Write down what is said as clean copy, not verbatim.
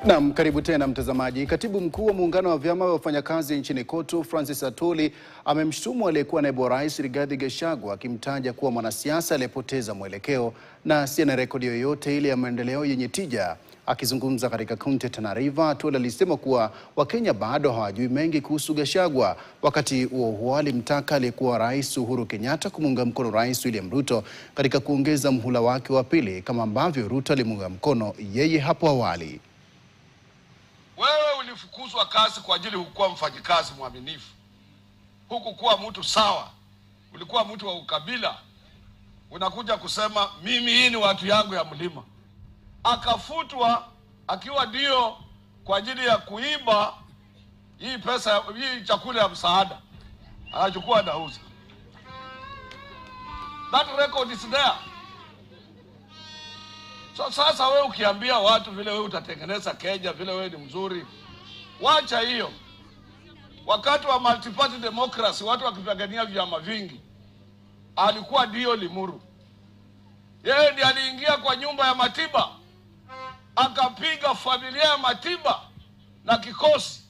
Naam, karibu tena mtazamaji. Katibu mkuu wa muungano wa vyama vya wafanyakazi nchini KOTU, Francis Atwoli, amemshutumu aliyekuwa naibu wa rais Rigathi Gachagua akimtaja kuwa mwanasiasa aliyepoteza mwelekeo na asiye na rekodi yoyote ile ya maendeleo yenye tija. Akizungumza katika kaunti ya Tana River, Atwoli alisema kuwa Wakenya bado hawajui mengi kuhusu Gachagua. Wakati huo alimtaka aliyekuwa rais Uhuru Kenyatta kumuunga mkono Rais William Ruto katika kuongeza mhula wake wa pili kama ambavyo Ruto alimuunga mkono yeye hapo awali. Wewe ulifukuzwa kazi kwa ajili hukuwa mfanyikazi mwaminifu. Hukukuwa mtu sawa. Ulikuwa mtu wa ukabila. Unakuja kusema mimi hii ni watu yangu ya mlima. Akafutwa akiwa ndio kwa ajili ya kuiba hii pesa, hii chakula ya msaada. Anachukua anauza. That record is there. So sasa wewe ukiambia watu vile wewe utatengeneza Kenya, vile wewe ni mzuri, wacha hiyo. Wakati wa multi-party democracy, watu wakipigania vyama vingi, alikuwa ndio Limuru. Yeye ndiye aliingia kwa nyumba ya Matiba, akapiga familia ya Matiba na kikosi.